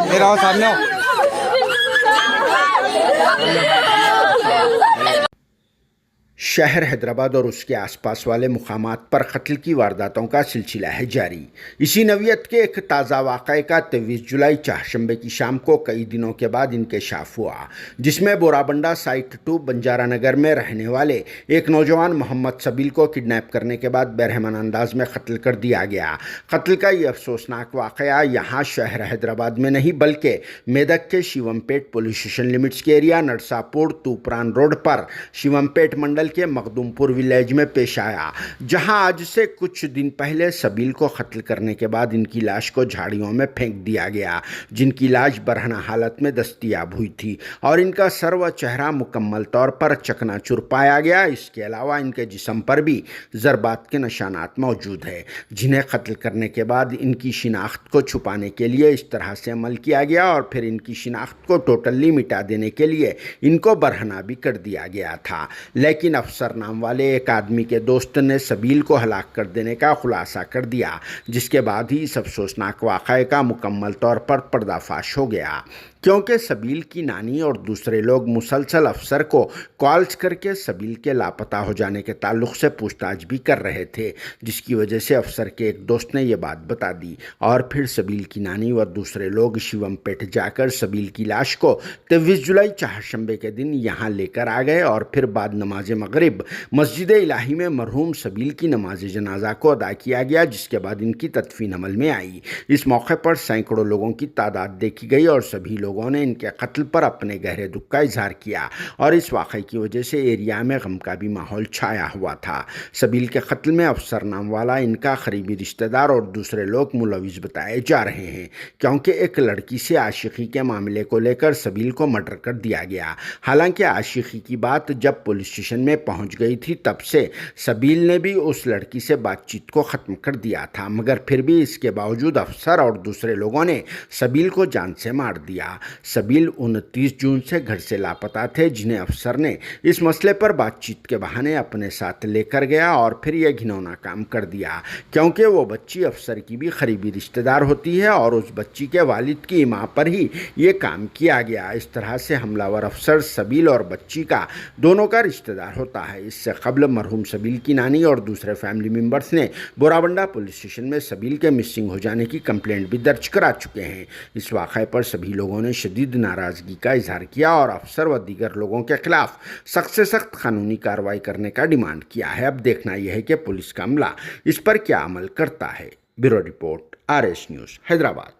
इधर आओ, सामने आओ। शहर हैदराबाद और उसके आसपास वाले मुकामात पर कत्ल की वारदातों का सिलसिला है जारी। इसी नवीयत के एक ताज़ा वाक़े का 23 जुलाई चाहशंबे की शाम को कई दिनों के बाद इंकशाफ हुआ, जिसमें बोराबंडा साइट 2 बंजारा नगर में रहने वाले एक नौजवान मोहम्मद सबील को किडनैप करने के बाद बेरहमान अंदाज में कत्ल कर दिया गया। कत्ल का ये अफसोसनाक वाक़या यहाँ शहर हैदराबाद में नहीं बल्कि मेदक के शिवमपेट पुलिस स्टेशन लिमिट्स के एरिया नरसापुर तूपरान रोड पर शिवमपेट मंडल के मखदूमपुर विलेज में पेश आया, जहां आज से कुछ दिन पहले सबील को कत्ल करने के बाद इनकी लाश को झाड़ियों में फेंक दिया गया, जिनकी लाश बरहना हालत में दस्तयाब हुई थी और इनका सर व चेहरा मुकम्मल तौर पर चकनाचूर पाया गया। इसके अलावा इनके जिस्म पर भी ज़रबात के निशानात मौजूद है, जिन्हें कत्ल करने के बाद इनकी शिनाख्त को छुपाने के लिए इस तरह से अमल किया गया और फिर इनकी शिनाख्त को टोटली मिटा देने के लिए इनको बरहना भी कर दिया गया था। लेकिन अफसर नाम वाले एक आदमी के दोस्त ने सबील को हलाक कर देने का खुलासा कर दिया, जिसके बाद ही इस अफसोसनाक वाक़े का मुकम्मल तौर पर पर्दाफाश हो गया, क्योंकि सबील की नानी और दूसरे लोग मुसलसल अफसर को कॉल्स करके सबील के लापता हो जाने के ताल्लुक़ से पूछताछ भी कर रहे थे, जिसकी वजह से अफसर के एक दोस्त ने यह बात बता दी और फिर सबील की नानी व दूसरे लोग शिवमपेट जाकर सबील की लाश को 23 जुलाई चाहशंबे के दिन यहाँ लेकर आ गए और फिर बाद नमाज मगरिब मस्जिद इलाही में मरहूम सबील की नमाज जनाजा को अदा किया गया, जिसके बाद इनकी तदफीन अमल में आई। इस मौके पर सैकड़ों लोगों की तादाद देखी गई और सभी लोगों ने इनके कत्ल पर अपने गहरे दुख का इजहार किया और इस वाक़े की वजह से एरिया में गम का भी माहौल छाया हुआ था। सबील के कत्ल में अफसर नाम वाला इनका करीबी रिश्तेदार और दूसरे लोग मुलविस बताए जा रहे हैं, क्योंकि एक लड़की से आशिकी के मामले को लेकर सबील को मर्डर कर दिया गया। हालांकि आशिकी की बात जब पुलिस स्टेशन में पहुंच गई थी तब से सबील ने भी उस लड़की से बातचीत को ख़त्म कर दिया था, मगर फिर भी इसके बावजूद अफसर और दूसरे लोगों ने सबील को जान से मार दिया। सबील 29 जून से घर से लापता थे, जिन्हें अफसर ने इस मसले पर बातचीत के बहाने अपने साथ लेकर गया और फिर यह घिनौना काम कर दिया, क्योंकि वो बच्ची अफसर की भी करीबी रिश्तेदार होती है और उस बच्ची के वालिद की मां पर ही ये काम किया गया। इस तरह से हमलावर अफसर सबील और बच्ची का दोनों का रिश्तेदार होता है। इससे कबल मरहूम सबील की नानी और दूसरे फैमिली मेम्बर्स ने बोराबंडा पुलिस स्टेशन में सबील के मिसिंग हो जाने की कंप्लेंट भी दर्ज करा चुके हैं। इस वाक़े पर सभी लोगों ने शदीद नाराज़गी का इजहार किया और अफसर व दीगर लोगों के खिलाफ सख्त से सख्त कानूनी कार्रवाई करने का डिमांड किया है। अब देखना यह है कि पुलिस का अमला इस पर क्या अमल करता है। Bureau report, RS news, Hyderabad.